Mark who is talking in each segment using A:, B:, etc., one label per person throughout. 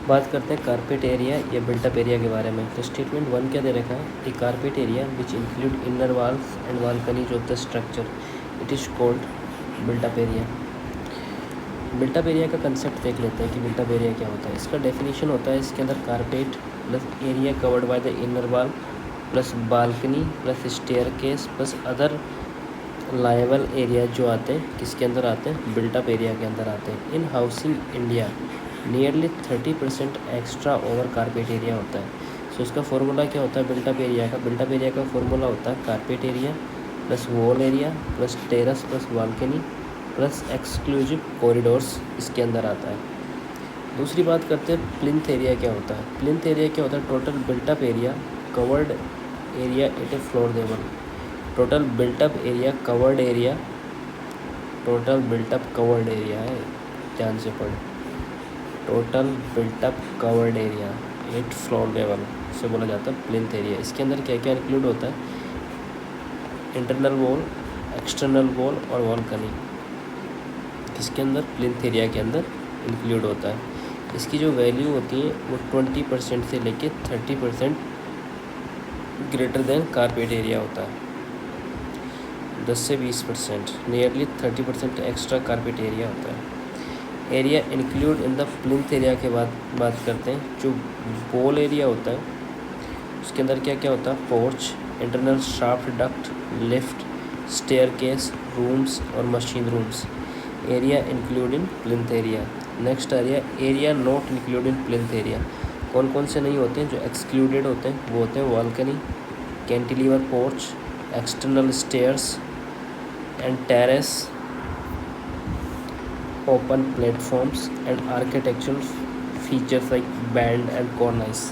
A: बात करते हैं कारपेट एरिया या बिल्टअप एरिया के बारे में। तो स्टेटमेंट 1 क्या दे रखा है, a carpet area which include inner walls and balconies of the structure it is called built up area. Built up area का कंसेप्ट देख लेते हैं कि बिल्टअप एरिया क्या होता है। इसका डेफिनेशन होता है, इसके अंदर carpet plus area covered by the inner wall plus balcony plus staircase plus other liable area जो आते हैं किसके अंदर आते हैं, बिल्टअप एरिया के अंदर आते हैं। In housing India nearly 30% extra over carpet area होता है। सो इसका फॉर्मूला क्या होता है बिल्टअप एरिया का, बिल्टअप एरिया का फॉर्मूला होता है carpet area plus wall area plus terrace plus balcony plus exclusive corridors इसके अंदर आता है। दूसरी बात करते हैं प्लिंथ एरिया क्या होता है। प्लिंथ एरिया क्या होता है, total built up area covered area at A floor level. Total built up area covered area, total built up covered area है, ध्यान से पढ़, total built up covered area at floor level से बोला जाता है प्लिंथ एरिया। इसके अंदर क्या क्या इंक्लूड होता है, इंटरनल वॉल, एक्सटर्नल वॉल और बालकनी इसके अंदर प्लिंथ एरिया के अंदर इंक्लूड होता है। इसकी जो वैल्यू होती है वो 20% से लेके 30% ग्रेटर देन कारपेट एरिया होता है। 10 से 20%, नियरली 30% एक्स्ट्रा कारपेट एरिया होता है। Area include in the plinth area के बाद बात करते हैं। जो वॉल एरिया होता है उसके अंदर क्या क्या होता है, porch, internal shaft duct, lift, staircase, rooms और machine rooms. Area include in plinth area. Next area not include in plinth area. कौन कौन से नहीं होते हैं, जो एक्सक्लूडेड होते हैं वो होते हैं balcony, cantilever porch, external stairs and terrace, open platforms and architectural features like band and cornice.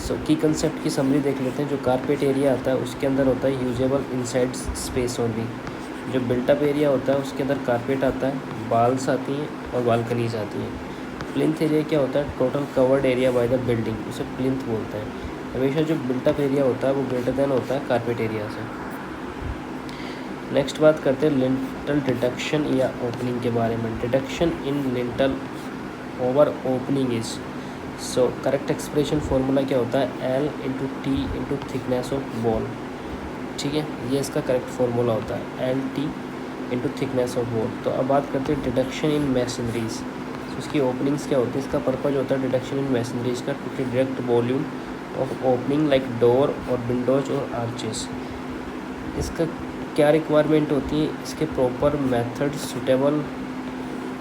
A: So की कंसेप्ट की समरी देख लेते हैं। जो कारपेट एरिया आता है उसके अंदर होता है यूजेबल इनसाइड स्पेस ओनली। जो बिल्टअप एरिया होता है उसके अंदर कारपेट आता है, बाल्स आती हैं और बालकनीज आती हैं। प्लिंथ एरिया क्या होता है, total covered area by the building, उसे प्लिंथ बोलते हैं। हमेशा जो बिल्टअप एरिया होता है वो ग्रेटर देन होता है कारपेट एरिया से। नेक्स्ट बात करते हैं लिंटल डिडक्शन या ओपनिंग के बारे में। Deduction in lintel over opening is, so correct expression formula क्या होता है, L into T into thickness of wall. ठीक है, ये इसका करेक्ट फॉर्मूला होता है, LT into thickness of wall. तो अब बात करते हैं डिडक्शन इन मैसनरीज। तो उसकी ओपनिंग्स क्या होती है, इसका पर्पज होता है डिडक्शन इन मैसनरीज का to deduct volume of opening like door और विंडोज और आर्चेस। इसका क्या रिक्वायरमेंट होती है, इसके proper method, suitable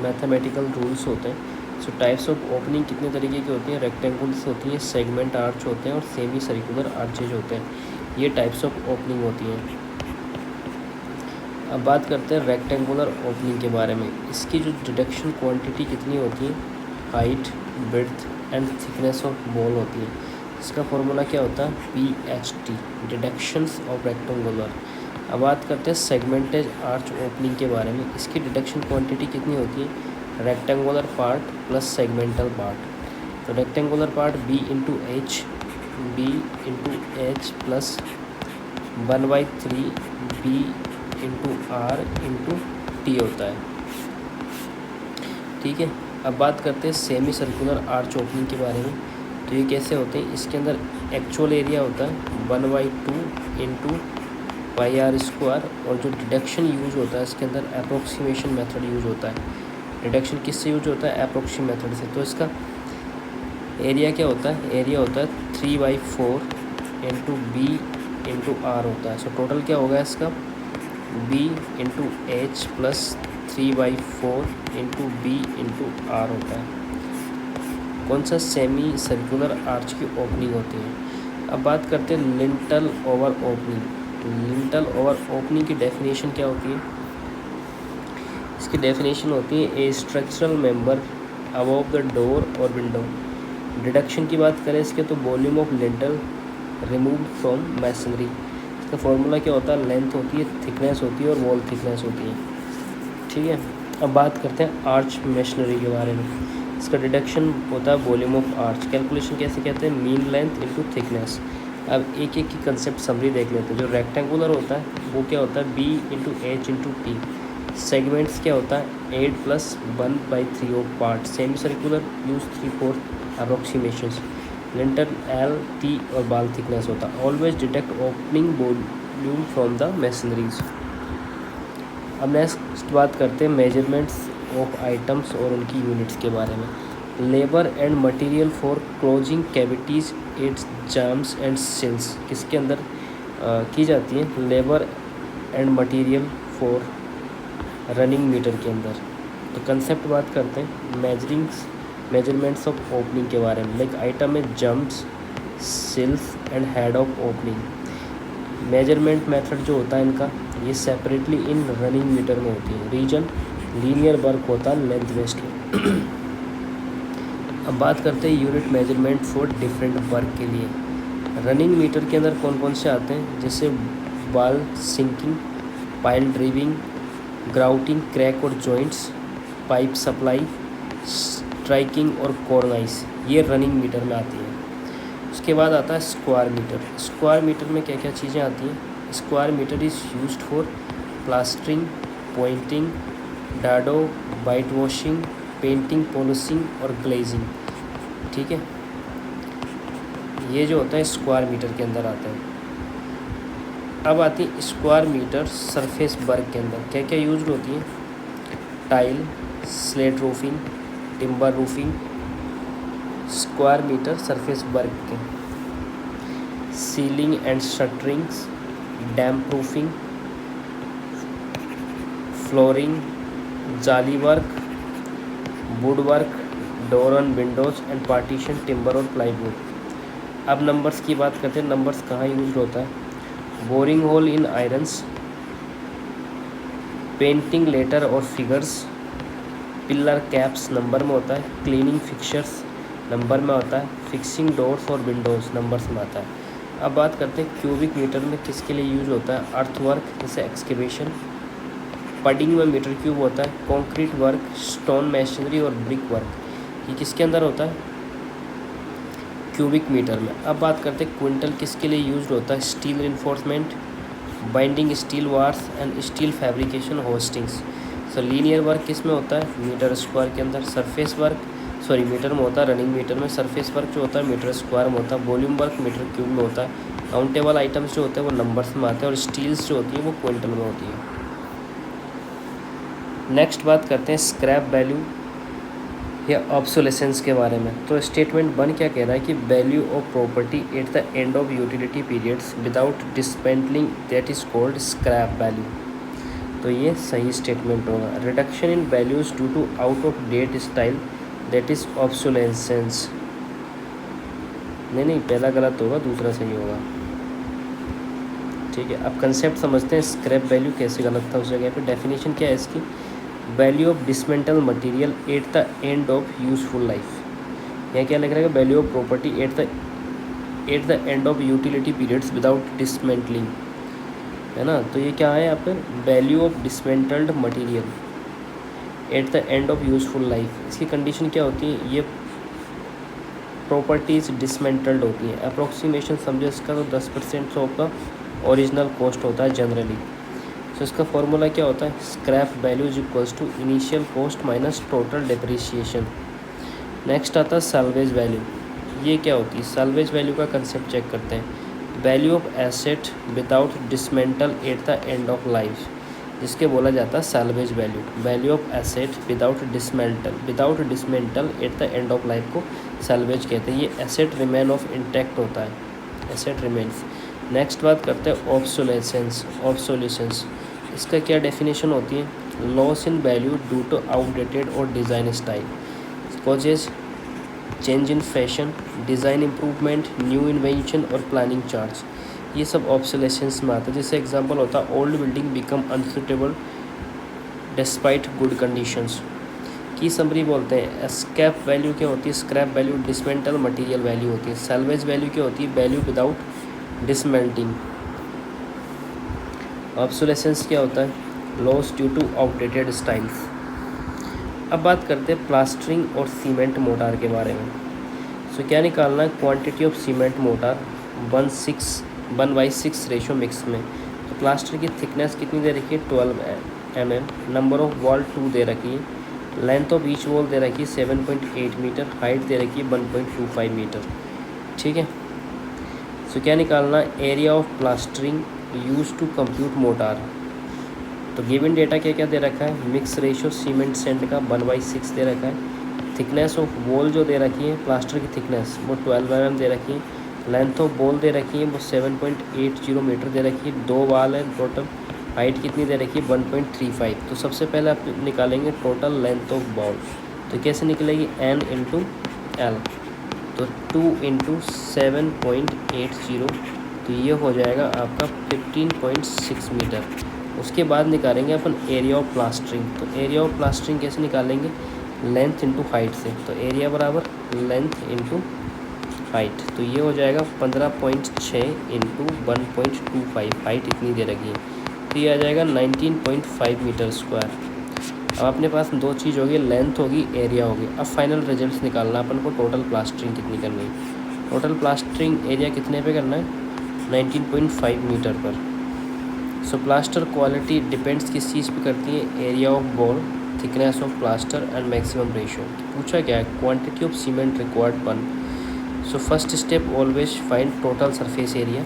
A: mathematical rules होते हैं। सो टाइप्स ऑफ ओपनिंग कितने तरीके की होती हैं, रेक्टेंगल्स होती हैं, सेगमेंट आर्च होते हैं और सेमी सर्कुलर आर्चेज होते हैं। ये टाइप्स ऑफ ओपनिंग होती हैं। अब बात करते हैं रेक्टेंगुलर ओपनिंग के बारे में। इसकी जो डिडक्शन क्वांटिटी कितनी होती है, height, width and thickness of wall होती है। इसका फॉर्मूला क्या होता है, PHT, डिडक्शंस ऑफ रेक्टेंगुलर। अब बात करते हैं सेगमेंटेज आर्च ओपनिंग के बारे में। इसकी डिडक्शन क्वांटिटी कितनी होती है, rectangular part plus segmental part. तो rectangular part B into H plus 1/3 B into R into T होता है। ठीक है, अब बात करते हैं सेमी सर्कुलर आर्च ओपनिंग के बारे में। तो ये कैसे होते हैं, इसके अंदर एक्चुअल एरिया होता है 1/2 इंटू πr², और जो डिडक्शन यूज होता है इसके अंदर अप्रोक्सीमेशन मेथड यूज होता है। डिडक्शन किससे यूज होता है, अप्रोक्सीमेशन मेथड से। तो इसका एरिया क्या होता है, एरिया होता है 3/4 इंटू B इंटू R होता है। सो टोटल क्या होगा इसका, B into H plus 3/4 into B into R होता है। कौन सा, सेमी सर्कुलर आर्च की ओपनिंग होती है। अब बात करते हैं lintel over opening. Lintel over opening की डेफिनेशन क्या होती है, इसकी डेफिनेशन होती है ए structural member above the door और विंडो। डिडक्शन की बात करें इसके, तो volume of lintel remove from masonry. इसका फॉर्मूला क्या होता है, लेंथ होती है, थिकनेस होती है और वॉल थिकनेस होती है। ठीक है, अब बात करते हैं आर्च मेशनरी के बारे में। इसका डिडक्शन होता है वॉल्यूम ऑफ आर्च। कैलकुलेशन कैसे कहते हैं, मीन लेंथ इंटू थिकनेस। अब एक एक की कंसेप्ट समरी देख लेते हैं। जो रेक्टेंगुलर होता है वो क्या होता है, B into H into T। Segments क्या होता है 8+1/3 of part. Semi circular use 3/4 approximations. Lintel L T और बाल थिकनेस होता है। Always detect opening volume from the machineries. अब नेक्स्ट बात करते हैं मेजरमेंट्स ऑफ आइटम्स और उनकी यूनिट्स के बारे में। Labour and material for closing cavities its jambs and sills किसके अंदर की जाती है? Labour and material for running metre के अंदर। तो कंसेप्ट बात करते हैं मेजरमेंट्स ऑफ ओपनिंग के बारे में। लाइक आइटम में jambs, sills and head of opening. Measurement method जो होता है इनका ये सेपरेटली इन रनिंग मीटर में होती है। रीजन लीनियर वर्क होता है लेंथ वेस्ट में। अब बात करते हैं unit measurement for different work के लिए। रनिंग मीटर के अंदर कौन कौन से आते हैं? जैसे wall sinking, pile driving, grouting, crack और जॉइंट्स, पाइप सप्लाई, स्ट्राइकिंग और कॉर्नाइस, ये रनिंग मीटर में आती है। उसके बाद आता है स्क्वायर मीटर। स्क्वायर मीटर में क्या क्या चीज़ें आती हैं? Square metre is used for plastering, pointing, dado, white washing, painting, polishing और ग्लेजिंग। ठीक है, ये जो होता है स्क्वायर मीटर के अंदर आता है। अब आती है स्क्वायर मीटर सरफेस वर्क के अंदर क्या क्या यूज होती है? Tile, slate roofing, timber roofing. Square metre surface work के ceiling and shutterings, damp proofing, flooring, jali work, wood work, door and windows and partition, timber और प्लाईवुड। अब नंबर्स की बात करते हैं। नंबर्स कहाँ यूज होता है? Boring hole in irons, painting letter और फिगर्स, पिलर कैप्स नंबर में होता है, क्लीनिंग फिक्चर्स नंबर में होता है, फिक्सिंग डोर्स और विंडोज़ नंबर्स में आता है। अब बात करते हैं क्यूबिक मीटर में किसके लिए यूज़ होता है? अर्थ वर्क जैसे एक्सकेवेशन, पडिंग में मीटर क्यूब होता है, कंक्रीट वर्क, स्टोन मशीनरी और ब्रिक वर्क, ये किसके अंदर होता है? क्यूबिक मीटर में। अब बात करते हैं क्विंटल किसके लिए यूज होता है? Steel reinforcement, binding steel wars and steel fabrication hostings. So linear work किस में होता है? मीटर स्क्वायर के अंदर। सरफेस वर्क मीटर में होता है रनिंग मीटर में। सरफेस वर्क जो होता है मीटर स्क्वायर में होता है। वॉल्यूम वर्क मीटर क्यूब में होता है। काउंटेबल आइटम्स जो होते हैं वो नंबर्स में आते हैं और स्टील्स जो होती है वो क्विंटल में होती है। नेक्स्ट बात करते हैं स्क्रैप वैल्यू या ऑब्सोलेसेंस के बारे में। तो स्टेटमेंट 1 क्या कह रहा है कि value of property at the end of utility periods without dismantling that is called scrap value. तो ये सही स्टेटमेंट होगा। Reduction in values due to out of date style that is obsolescence. नहीं, पहला गलत होगा, दूसरा सही होगा। ठीक है, अब कंसेप्ट समझते हैं स्क्रैप वैल्यू कैसे गलत था उस जगह पे। डेफिनेशन क्या है इसकी? Value of dismantle material at the end of useful life. यहाँ क्या लिख रहा है? Value of property at the end of utility periods without dismantling, है ना। तो ये क्या है यहाँ पर? Value of dismantled material at the end of useful life. इसकी कंडीशन क्या होती है? ये प्रॉपर्टीज डिसमेंटल्ड होती हैं। अप्रोक्सीमेशन समझो इसका, तो 10% ऑफ का ओरिजिनल कॉस्ट होता है जनरली। तो इसका फॉर्मूला क्या होता है? Scrap value is equals to initial cost minus total depreciation. Next आता है सैल्वेज वैल्यू। ये क्या होती है? सैल्वेज वैल्यू का कंसेप्ट चेक करते हैं। Value of asset without dismantle at the end of life, जिसके बोला जाता है salvage value. Value of asset without dismantle at the end of life को सैल्वेज कहते हैं। ये एसेट रिमेन ऑफ इंटैक्ट होता है, एसेट रिमेन्स। नेक्स्ट बात करते हैं ऑब्सोलेसेंस। इसका क्या डेफिनेशन होती है? Loss in value due to outdated और design style, causes change in fashion, design improvement, new invention और प्लानिंग चार्ज, ये सब ऑब्सोलेसेंस में आता है। जैसे एग्जांपल होता है old building become unsuitable despite good conditions. की समरी बोलते हैं। स्क्रैप वैल्यू क्या होती है? Scrap value dismantle material value होती है। सैल्वेज वैल्यू क्या होती है? Value without डिसमेंटिंग। ऑब्सोलेसेंस क्या होता है? Loss due to outdated styles. अब बात करते हैं प्लास्टरिंग और सीमेंट मोटार के बारे में। सो क्या निकालना है? Quantity of cement motor 1:6 ratio mix में। तो प्लास्टर की थिकनेस कितनी दे रखी है? 12 mm, नंबर ऑफ वॉल 2 दे रखी है, लेंथ ऑफ ईच वॉल दे रखी है 7.8 मीटर, हाइट दे रखी है 1.25 मीटर। ठीक है, सो क्या निकालना, area of plastering use to compute mortar. तो गिवन डेटा क्या क्या दे रखा है, मिक्स रेशियो सीमेंट सेंट का 1/6 दे रखा है, थिकनेस ऑफ वॉल जो दे रखी है प्लास्टर की थिकनेस वो 12 mm दे रखी है, लेंथ ऑफ वॉल दे रखी है वो 7.80 मीटर दे रखी है, 2 वाल है टोटल, हाइट कितनी दे रखी है 1.35। तो सबसे पहले आप निकालेंगे टोटल लेंथ ऑफ वॉल, तो कैसे निकलेगी n इंटू एल, तो 2 इंटू 7.80, तो ये हो जाएगा आपका 15.6 मीटर। उसके बाद निकालेंगे अपन एरिया ऑफ प्लास्टरिंग, तो एरिया ऑफ प्लास्टरिंग कैसे निकालेंगे, लेंथ इंटू हाइट से, तो एरिया बराबर लेंथ इंटू हाइट, तो ये हो जाएगा 15.6 इंटू 1.25, हाइट इतनी दे रखी है, तो ये आ जाएगा 19.5 मीटर स्क्वायर। अब अपने पास दो चीज़ होगी, लेंथ होगी, एरिया होगी। अब फाइनल रिजल्ट्स निकालना अपन को, टोटल प्लास्टरिंग कितनी करनी है, टोटल प्लास्टरिंग एरिया कितने पे करना है, 19.5 मीटर पर। सो प्लास्टर क्वालिटी डिपेंड्स किस चीज़ पे करती है, area of wall, thickness of plaster and maximum ratio. पूछा क्या है, क्वांटिटी ऑफ सीमेंट रिक्वायर्ड पर। So first step always find total surface area.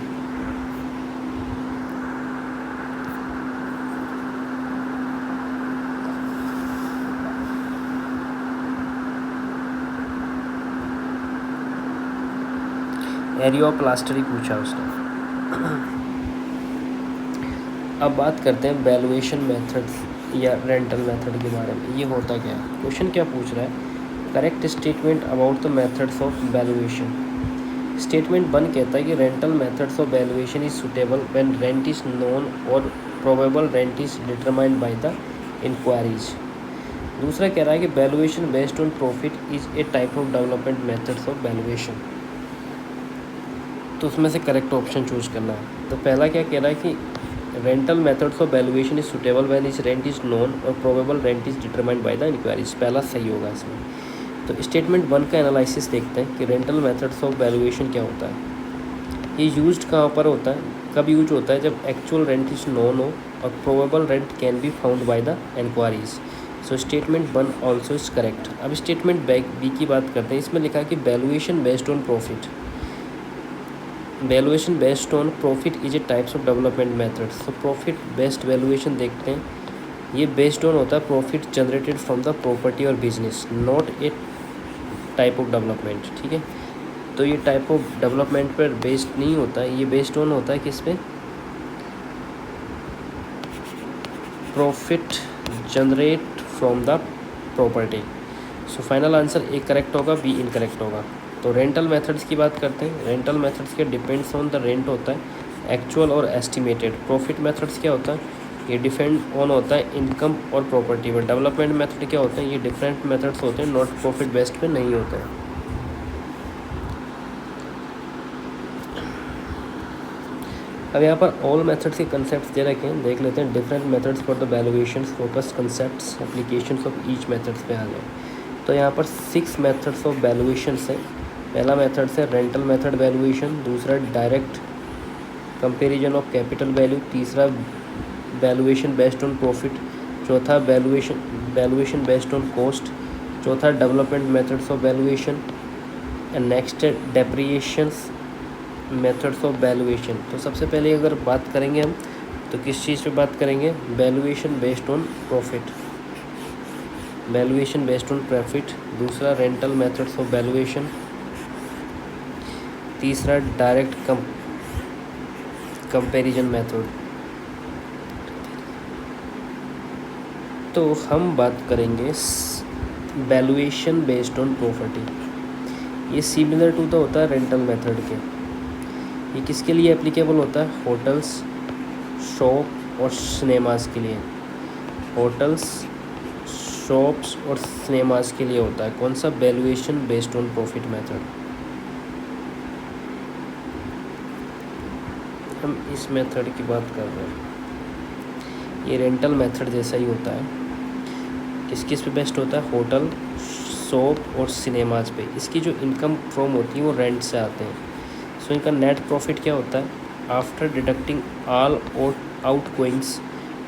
A: Area of plaster ही पूछा उसने। अब बात करते हैं वैल्यूएशन मेथड्स या रेंटल मेथड के बारे में। ये होता क्या है, क्वेश्चन क्या पूछ रहा है, correct statement about the methods of valuation. Statement 1 कहता है कि rental methods of valuation is suitable when rent is known और probable rent is determined by the inquiries. दूसरा कह रहा है कि valuation based on profit is a type of development methods of valuation. तो उसमें से करेक्ट ऑप्शन चूज करना है। तो पहला क्या कह रहा है कि rental methods of valuation is suitable when is rent is known और probable rent is determined by the inquiries, पहला सही होगा इसमें। तो स्टेटमेंट 1 का एनालिसिस देखते हैं कि रेंटल मेथड्स ऑफ वैल्यूएशन क्या होता है। ये यूज्ड कहाँ पर होता है, कब यूज होता है, जब एक्चुअल रेंट इज नोन हो और probable rent can be found by the inquiries. So statement 1 also is correct. अब स्टेटमेंट बी की बात करते हैं। इसमें लिखा है कि valuation based on profit, valuation based on profit is a types of development methods. तो प्रॉफिट बेस्ड वैल्यूएशन देखते हैं, ये बेस्ड ऑन होता है profit generated from the property और business, not a type of development. ठीक है, तो ये टाइप ऑफ डेवलपमेंट पर बेस्ड नहीं होता है, ये बेस्ड ऑन होता है किस पे, profit generate from the property. So final answer A correct होगा, बी इनकरेक्ट होगा। तो रेंटल मेथड्स की बात करते हैं। रेंटल मेथड्स के डिपेंड्स ऑन द रेंट होता है, एक्चुअल और एस्टिमेटेड। प्रॉफिट मेथड्स क्या होता है, ये डिपेंड ऑन होता है इनकम और प्रॉपर्टी पर। डेवलपमेंट मेथड क्या होते हैं, ये डिफरेंट मेथड्स होते हैं, नॉट प्रॉफिट बेस्ड पे नहीं होते हैं। अब यहाँ पर ऑल मेथड्स के कंसेप्ट दे रखे हैं, देख लेते हैं। Different methods for the valuations, focus, concepts, applications of each methods पे आ गए। तो यहाँ पर 6 मेथड्स ऑफ वैल्यूएशंस है। पहला मेथड है रेंटल मेथड वैल्यूएशन, दूसरा direct comparison of capital value, तीसरा वैल्यूएशन बेस्ड ऑन प्रॉफिट, चौथा वैल्यूएशन बेस्ड ऑन कॉस्ट, चौथा development methods of valuation, and next है डेप्रिएशंस मेथड्स ऑफ वैल्यूएशन। तो सबसे पहले अगर बात करेंगे हम तो किस चीज़ पे बात करेंगे, valuation based on profit, valuation based on profit, दूसरा रेंटल मेथड्स ऑफ वैल्यूएशन, तीसरा डायरेक्ट कंपैरिजन मेथड। तो हम बात करेंगे वैल्यूएशन बेस्ड ऑन प्रॉपर्टी। ये सिमिलर टू तो होता है रेंटल मेथड के। ये किसके लिए एप्लीकेबल होता है, होटल्स, शॉप और सिनेमास के लिए। होटल्स, शॉप्स और सिनेमास के लिए होता है कौन सा, valuation based on profit method. हम इस मेथड की बात कर रहे हैं। ये रेंटल मेथड जैसा ही होता है, किस किस पे बेस्ड होता है, होटल, शॉप और सिनेमाज पे। इसकी जो इनकम फ्रॉम होती है वो रेंट से आते हैं। इनका नेट प्रॉफिट क्या होता है, after deducting all outgoings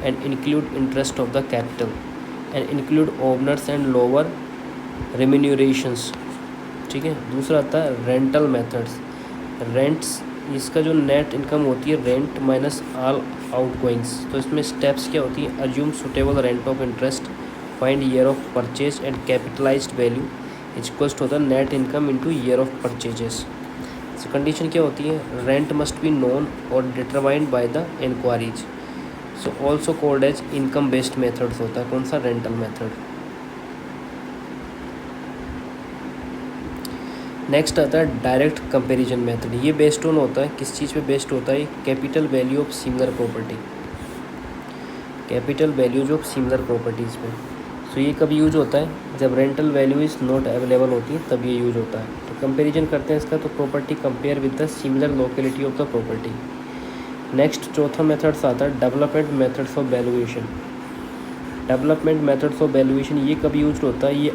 A: and include interest of the capital and include owners and lower remunerations. ठीक है। दूसरा आता है रेंटल मेथड्स। रेंट्स, इसका जो नेट इनकम होती है रेंट माइनस ऑल आउटगोइंग्स। तो इसमें स्टेप्स क्या होती हैं? Assume suitable rent of interest, find year of purchase and capitalised value is equals to the net income into year of purchases. So condition क्या होती है? रेंट मस्ट बी नोन और determined by the inquiries. So also called as income based methods होता है। कौन सा? Rental method. Next आता है डायरेक्ट कंपैरिजन मेथड। ये बेस्ड ऑन होता है किस चीज़ पे बेस्ड होता है? Capital value of similar property, capital values of similar properties पे। सो ये कब यूज होता है? जब rental value is not available होती है तब ये यूज होता है। तो कंपैरिजन करते हैं इसका, तो property compare with the similar locality of the property. Next चौथा मेथड्स आता है development methods of valuation. Development methods of valuation ये कब यूज होता है? ये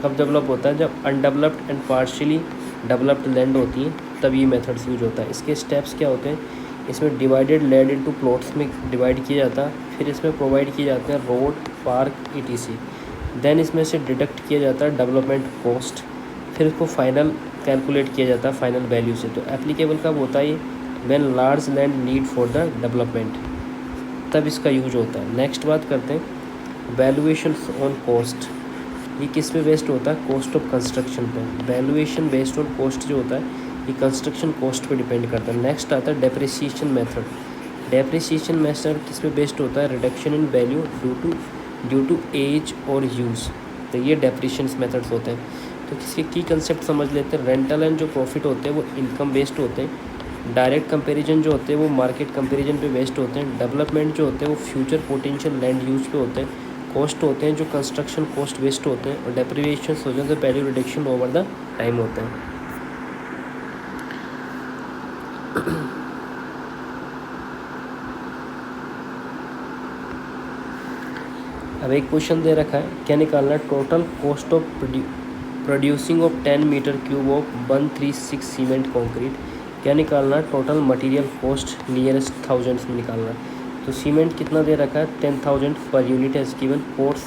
A: कब डेवलप होता है? जब undeveloped and partially developed land होती है तब ये मेथड्स यूज होता है। इसके स्टेप्स क्या होते हैं? इसमें डिवाइडेड लैंड इनटू प्लॉट्स में डिवाइड किया जाता है, फिर इसमें प्रोवाइड किए जाते हैं रोड, पार्क, ईटीसी। देन इसमें से डिडक्ट किया जाता है डेवलपमेंट कॉस्ट, फिर इसको फाइनल कैलकुलेट किया जाता है फाइनल वैल्यू से। तो एप्लीकेबल कब होता है ये? When large land need for the development, तब इसका यूज होता है। नेक्स्ट बात करते हैं वैल्यूएशंस ऑन कॉस्ट। ये किस पे बेस्ड होता है? कॉस्ट ऑफ कंस्ट्रक्शन पे। वैल्यूएशन बेस्ड ऑन कॉस्ट जो होता है ये कंस्ट्रक्शन कॉस्ट पे डिपेंड करता है। नेक्स्ट आता है डेप्रिसिएशन मेथड। डेप्रिसिएशन मेथड किस पे बेस्ड होता है? Reduction in value due to age और यूज़। तो ये डेप्रिसिएशन मेथड्स होते हैं। तो किसके की कंसेप्ट समझ लेते हैं। रेंटल एंड जो प्रॉफिट होते हैं वो इनकम बेस्ड होते हैं। डायरेक्ट कंपैरिजन जो होते हैं वो मार्केट कंपैरिजन पे बेस्ड होते हैं। डेवलपमेंट जो होते हैं वो फ्यूचर पोटेंशियल लैंड यूज पे होते हैं। कॉस्ट होते हैं जो कंस्ट्रक्शन कॉस्ट बेस्ड होते हैं। और डेप्रिसिएशन हो जाते हैं value reduction over the time होते हैं। अब एक क्वेश्चन दे रखा है, क्या निकालना है? Total cost of producing of 10 metre cube of 136 cement concrete. क्या निकालना है? Total material cost nearest thousands में निकालना है। तो सीमेंट कितना दे रखा है? 10,000 पर यूनिट है गिवन। कोर्स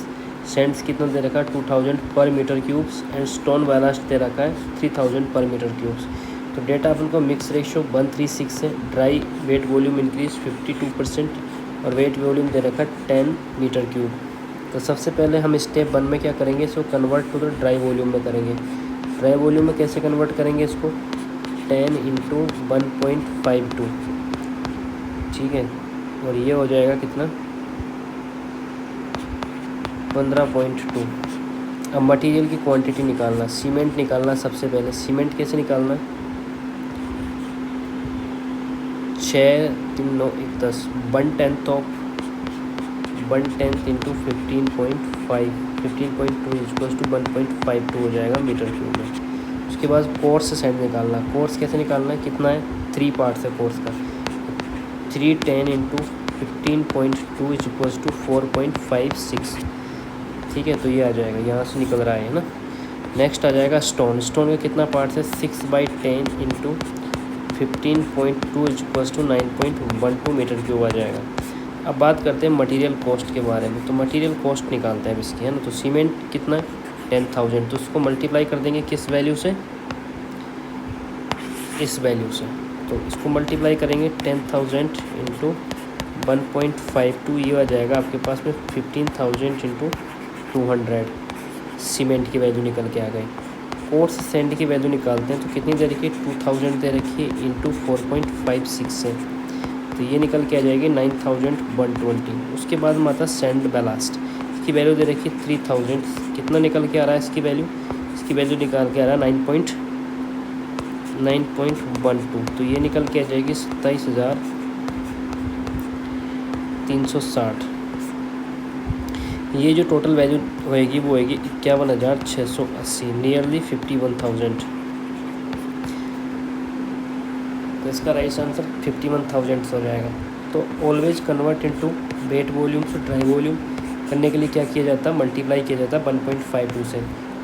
A: सेंड्स कितना दे रखा है? 2,000 per metre cubes. And stone ballast दे रखा है 3,000 पर मीटर क्यूब्स। तो डेटा अपन को मिक्स रेशियो 136 है। ड्राई वेट वॉल्यूम इंक्रीज 52% और वेट वॉल्यूम दे रखा है 10 मीटर क्यूब। तो सबसे पहले हम स्टेप 1 में क्या करेंगे? इसको convert to the dry volume में करेंगे। ड्राई वॉल्यूम में कैसे कन्वर्ट करेंगे इसको? 10 इंटू 1.52। ठीक है। और ये हो जाएगा कितना? 15.2। अब मटेरियल की क्वांटिटी निकालना, सीमेंट निकालना। सबसे पहले सीमेंट कैसे निकालना? 6 3 9 1 10 1/10 ऑफ 1/10 इंटू 15.5 15.2 इक्वल्स टू 1.52 हो जाएगा मीटर क्यूब में। उसके बाद कोर्स सेंड निकालना। कोर्स कैसे निकालना है? कितना है? 3 पार्ट्स है कोर्स का। 310 इंटू 15.2 इक्वल्स टू 4.56। ठीक है। तो ये आ जाएगा, यहाँ से निकल रहा है ना। नेक्स्ट आ जाएगा स्टोन। स्टोन का कितना पार्ट्स है? 6/10 into 15.2 equals to 9.12 metre cube आ जाएगा। अब बात करते हैं मटेरियल कॉस्ट के बारे में। तो मटेरियल कॉस्ट निकालते हैं इसकी, है ना। तो सीमेंट कितना है? 10,000। तो उसको मल्टीप्लाई कर देंगे किस वैल्यू से? इस वैल्यू से। तो इसको मल्टीप्लाई करेंगे 10,000 इंटू 1.52। ये आ जाएगा आपके पास में 15,000 इंटू 200। सीमेंट की वैल्यू निकल के आ गई। कोर्स सेंड की वैल्यू निकालते हैं। तो कितनी दे रखी है? 2000 दे रखी है इंटू 4.56 है। तो ये निकल के आ जाएगी 9120। उसके बाद में आता है सेंड बैलास्ट। इसकी वैल्यू दे रखी है 3000। कितना निकल के आ रहा है इसकी वैल्यू? इसकी वैल्यू निकाल के आ रहा है 9.12। तो ये निकल के आ जाएगी 27,360। ये जो टोटल वैल्यू होएगी वो होएगी 51,680, नियरली 51,000। तो इसका राइट आंसर 51,000 हो जाएगा। तो always convert into wait volume से ड्राई वॉल्यूम करने के लिए क्या किया जाता है? मल्टीप्लाई किया जाता है 1.52 से।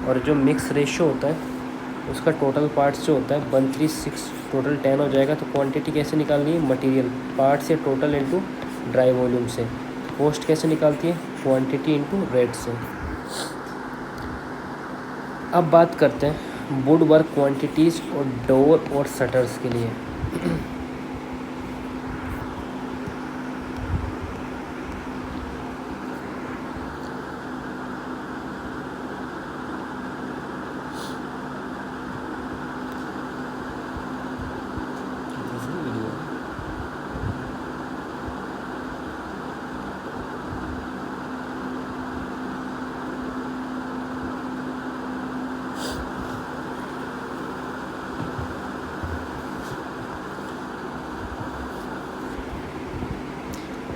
A: और जो मिक्स रेशियो होता है उसका टोटल पार्ट्स जो होता है 136 टोटल 10 हो जाएगा। तो क्वांटिटी कैसे निकालनी है? मटेरियल पार्ट से टोटल इनटू ड्राई वॉल्यूम से। कॉस्ट कैसे निकालती है, क्वांटिटी इनटू रेट से। अब बात करते हैं वुड वर्क क्वांटिटीज़ और डोर और शटर्स के लिए।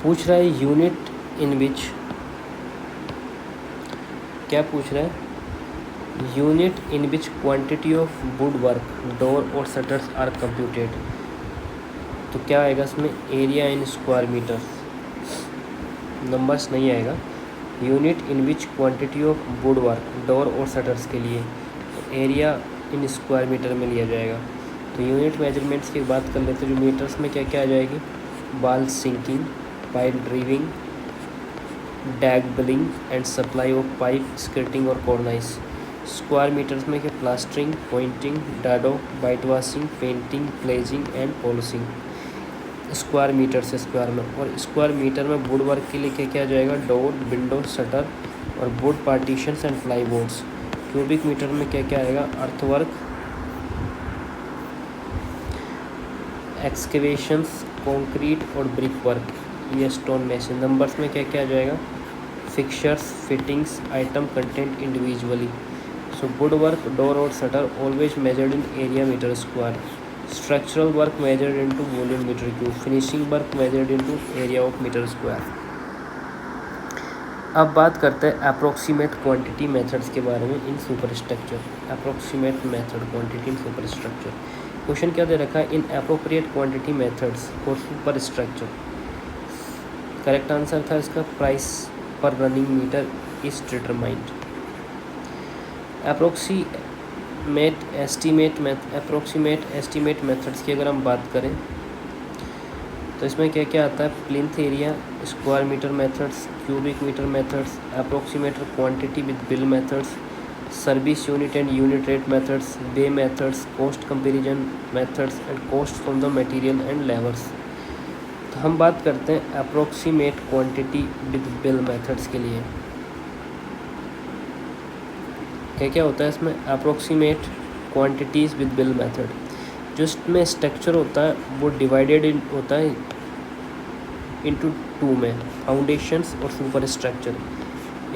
A: पूछ रहा है यूनिट इन विच, क्या पूछ रहा है, unit in which quantity of wood work door और शटर्स आर कंप्यूटेड। तो क्या आएगा इसमें, area in square metre, numbers नहीं आएगा। Unit in which quantity of wood work door और शटर्स के लिए एरिया इन स्क्वायर मीटर में लिया जाएगा। तो यूनिट मेजरमेंट्स की बात कर लेते हैं, जो मीटर्स में क्या क्या आ जाएगी, ball sinking, pile driving, dag billing and supply of pipe skirting और कॉर्नाइस। स्क्वायर मीटर्स में क्या, plastering, pointing, dado, white washing, painting, glazing and polishing. Square metre से स्क्वायर में, और स्क्वायर मीटर में वुड वर्क के लिए क्या क्या आ जाएगा, डोर, विंडो, शटर और wood partitions and fly boards. Cubic metre में क्या क्या आएगा, अर्थवर्क, एक्सकेवेशंस, कंक्रीट और ब्रिक वर्क, ये स्टोन मेसन। नंबर्स में क्या क्या आ जाएगा, fixtures, fittings, item content individually. So wood work, door और shutter always measured in area metre square, structural work measured into volume metre cube, finishing work measured into area of metre square. अब बात करते हैं approximate quantity methods के बारे में in super structure. Approximate method quantity in super structure, question क्या दे रखा है, in appropriate quantity methods for super structure. Correct answer था इसका, price per running metre is determined. Approximate estimate methods की अगर हम बात करें तो इसमें क्या क्या आता है, plinth area, square metre methods, cubic metre methods, approximate quantity with bill methods, service unit and unit rate methods, bay methods, cost comparison methods and cost from the material and labours. तो हम बात करते हैं approximate quantity with bill methods के लिए। क्या क्या होता है इसमें, approximate quantities with bill method, जो इसमें स्ट्रक्चर होता है वो डिवाइडेड होता है इनटू टू में, फाउंडेशंस और super structure.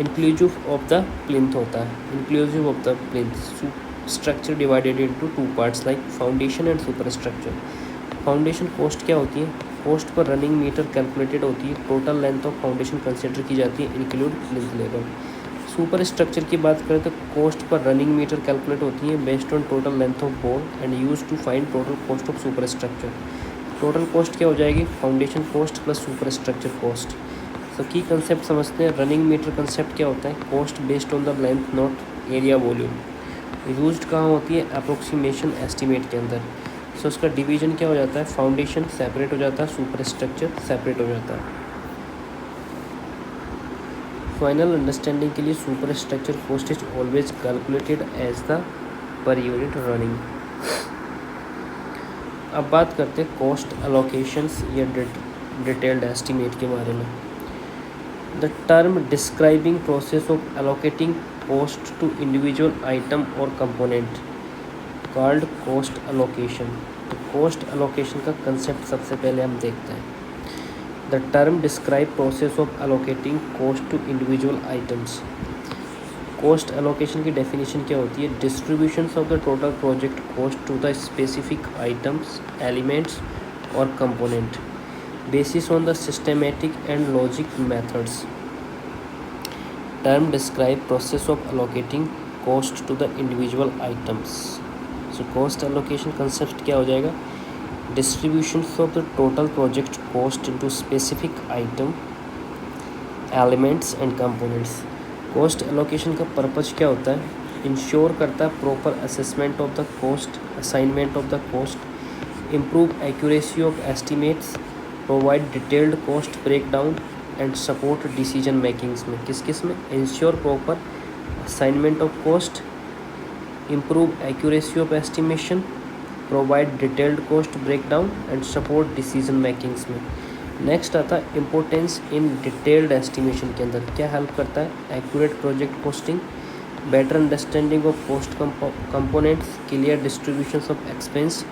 A: Inclusive of the plinth होता है, inclusive of the plinth structure divided into two parts like foundation and super structure. Foundation cost क्या होती है, cost per running metre calculated होती है, total length of foundation consider की जाती है include plinth level. Super structure की बात करें तो cost per running metre calculate होती है based on total length of board and use to find total cost of super structure. Total cost क्या हो जाएगी, foundation cost plus super structure cost. तो की कंसेप्ट समझते हैं, रनिंग मीटर कंसेप्ट क्या होता है, cost based on the length not area volume. Used कहाँ होती है, अप्रोक्सीमेशन एस्टीमेट के अंदर। सो उसका डिवीजन क्या हो जाता है, फाउंडेशन सेपरेट हो जाता है, सुपर स्ट्रक्चर सेपरेट हो जाता है। फाइनल अंडरस्टैंडिंग के लिए super structure cost is always calculated as the per unit running. अब बात करते हैं कॉस्ट एलोकेशंस या डिटेल्ड एस्टीमेट के बारे में। The term describing process of allocating cost to individual item और कंपोनेंट कॉल्ड कॉस्ट एलोकेशन। तो कॉस्ट एलोकेशन का कंसेप्ट सबसे पहले हम देखते हैं। The term describe process of allocating cost to individual items. Cost allocation की definition क्या होती है, distributions of the total project cost to the specific items, elements और component basis on the systematic and logic methods. Term describe process of allocating cost to the individual items. So cost allocation concept क्या हो जाएगा, distributions of the total project cost into specific item, elements and components. cost allocation का purpose क्या होता है, ensure करता है proper assessment of the cost, assignment of the cost, improve accuracy of estimates, provide detailed cost breakdown, and support decision makings में। किस किस में? Ensure proper assignment of cost, improve accuracy of estimation, provide detailed cost breakdown and support decision makings में। Next आता है importance in detailed estimation के अंदर क्या हेल्प करता है? Accurate project costing, better understanding of cost components, clear distribution of expense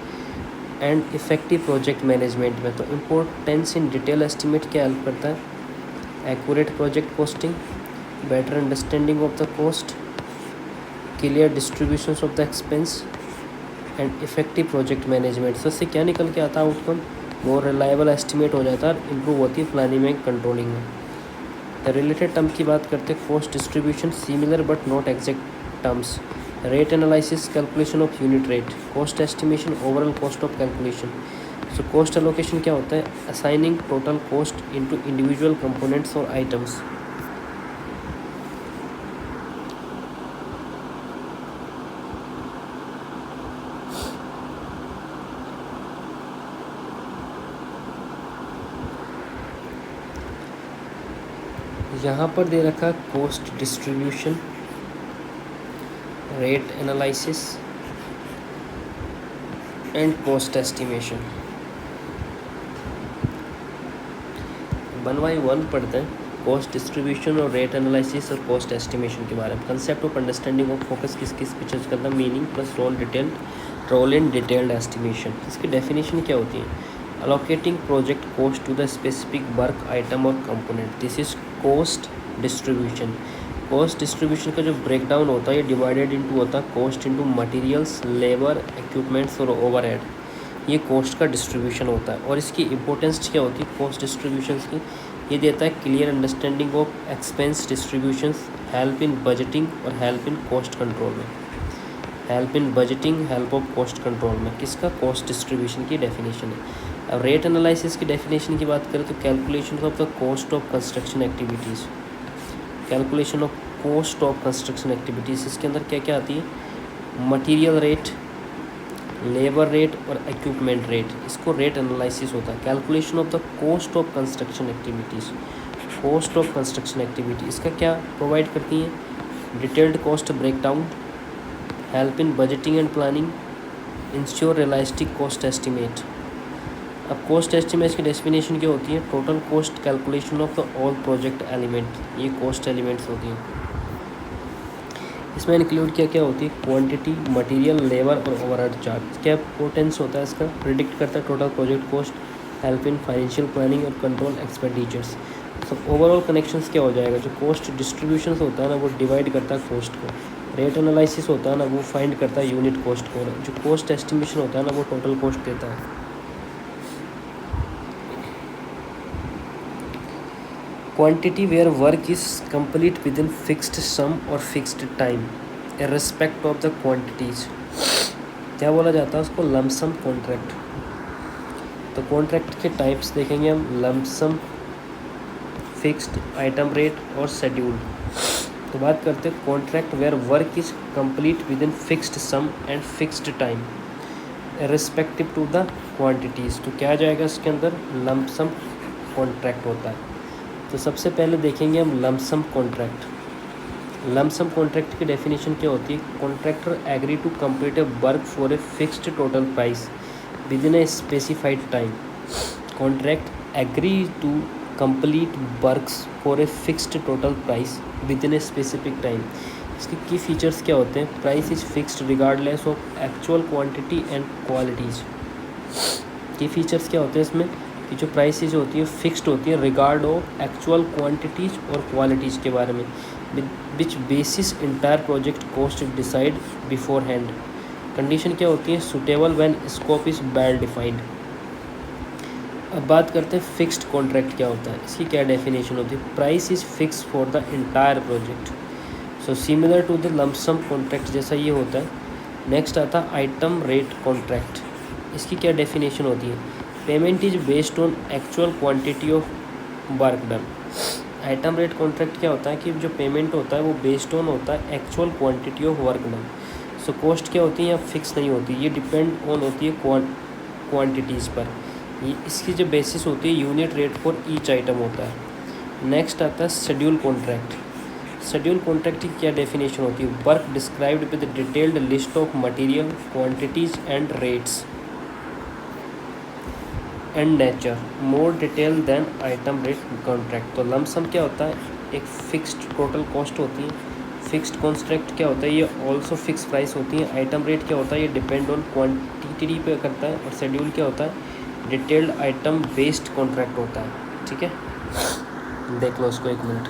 A: and effective project management में। तो इम्पोर्टेंस इन डिटेल एस्टिमेट क्या हेल्प करता है? Accurate project costing, better understanding of the cost, clear distribution of the expense and effective project management. तो इससे क्या निकल के आता है आउटकम? मोर रिलायबल एस्टिमेट हो जाता है और इम्प्रूव होती है प्लानिंग में, कंट्रोलिंग में। द रिलेटेड टर्म की बात करते हैं, cost distribution, similar but not exact terms, rate analysis, calculation of unit rate, cost estimation, overall cost of calculation. So cost allocation क्या होता है? Assigning total cost into individual components और items. यहाँ पर दे रखा cost distribution, rate analysis and cost estimation. 1 by 1 पढ़ते हैं। कॉस्ट डिस्ट्रीब्यूशन और रेट एनालिसिस और कॉस्ट एस्टिमेशन के बारे में। Concept of understanding of focus किस किस पे चर्चा करता है? Meaning plus role in detailed estimation. इसकी डेफिनेशन क्या होती है? Allocating project cost to the specific work item और component, this is cost distribution. Cost distribution का जो ब्रेकडाउन होता है ये डिवाइडेड इनटू होता है cost into materials, labour, equipments और ओवरहेड। ये कॉस्ट का डिस्ट्रीब्यूशन होता है। और इसकी इंपॉर्टेंस क्या होती है कॉस्ट डिस्ट्रीब्यूशन की? ये देता है clear understanding of expense distributions, help in budgeting और हेल्प इन कॉस्ट कंट्रोल में। Help in budgeting, help of cost control में किसका? कॉस्ट डिस्ट्रीब्यूशन की डेफिनेशन है। अब रेट एनालिसिस की डेफिनेशन की बात करें तो calculation of the cost of construction activities, calculation of cost of construction activities. इसके अंदर क्या क्या आती है? मटेरियल रेट, लेबर रेट और इक्विपमेंट रेट, इसको रेट एनालिसिस होता है। Calculation of the cost of construction activities, cost of construction activity इसका क्या प्रोवाइड करती हैं? Detailed cost breakdown, help in budgeting and planning, ensure realistic cost estimate. अब cost estimate की डेफिनेशन क्या होती है? Total cost calculation of the all project element, ये कॉस्ट एलिमेंट्स होती हैं। इसमें इंक्लूड क्या क्या होती है? क्वांटिटी, मटेरियल, लेबर और ओवरहेड चार्ज। क्या इंपॉर्टेंस होता है इसका? प्रिडिक्ट करता है total project cost, help in financial planning और कंट्रोल एक्सपेंडिचर्स। तो ओवरऑल कनेक्शंस क्या हो जाएगा? जो कॉस्ट डिस्ट्रीब्यूशन होता है ना वो डिवाइड करता है कॉस्ट को, रेट एनालिसिस होता है ना वो फाइंड करता है यूनिट कॉस्ट को, जो कॉस्ट एस्टिमेशन होता है ना वो टोटल कॉस्ट देता है। Quantity where work is complete within fixed sum और fixed time irrespect of the quantities. क्या बोला जाता है उसको? Lump sum contract. तो कॉन्ट्रैक्ट के टाइप्स देखेंगे हम, लमसम, फिक्स्ड, आइटम रेट और शेड्यूल। तो बात करते हैं contract where work is complete within fixed sum and fixed time irrespective to the quantities. तो क्या आ जाएगा इसके अंदर? लमसम कॉन्ट्रैक्ट होता है। तो सबसे पहले देखेंगे हम लमसम कॉन्ट्रैक्ट। लमसम कॉन्ट्रैक्ट की डेफिनेशन क्या होती है? Contractor agree to complete a work for a fixed total price within a specified time. Contract agree to complete works for a fixed total price within a specific time. इसके की features क्या होते हैं? Price is fixed regardless of actual quantity and qualities. की features क्या होते हैं इसमें? कि जो प्राइसेज होती है फिक्स्ड होती है रिगार्ड ऑफ एक्चुअल क्वांटिटीज़ और क्वालिटीज़ के बारे में, विच basis entire project cost decide before hand. Condition क्या होती है? Suitable when scope is well defined. अब बात करते हैं फिक्स्ड कॉन्ट्रैक्ट क्या होता है। इसकी क्या डेफिनेशन होती है? Price is fix for the entire project, so similar to the lump sum contract जैसा ये होता है। नेक्स्ट आता है आइटम रेट कॉन्ट्रैक्ट। इसकी क्या डेफिनेशन होती है? Payment is based on actual quantity of work done. Item rate contract क्या होता है कि जो पेमेंट होता है वो बेस्ड ऑन होता है actual quantity of work done. So cost क्या होती है? या फिक्स नहीं होती, ये डिपेंड ऑन होती है क्वांटिटीज़ पर। ये इसकी जो बेसिस होती है unit rate for each item होता है। नेक्स्ट आता है शेड्यूल कॉन्ट्रैक्ट। शेड्यूल कॉन्ट्रैक्ट की क्या डेफिनेशन होती है? Work described with detailed list of material, quantities and rates and nature more detail than item rate contract. तो लमसम क्या होता है? एक फिक्स्ड टोटल कॉस्ट होती है। फिक्स्ड कॉन्ट्रैक्ट क्या होता है? ये ऑल्सो फिक्स प्राइस होती है। आइटम रेट क्या होता है? ये डिपेंड ऑन क्वांटिटी पे करता है। और शेड्यूल क्या होता है? डिटेल्ड आइटम बेस्ड कॉन्ट्रैक्ट होता है। ठीक है, देख लो उसको एक मिनट।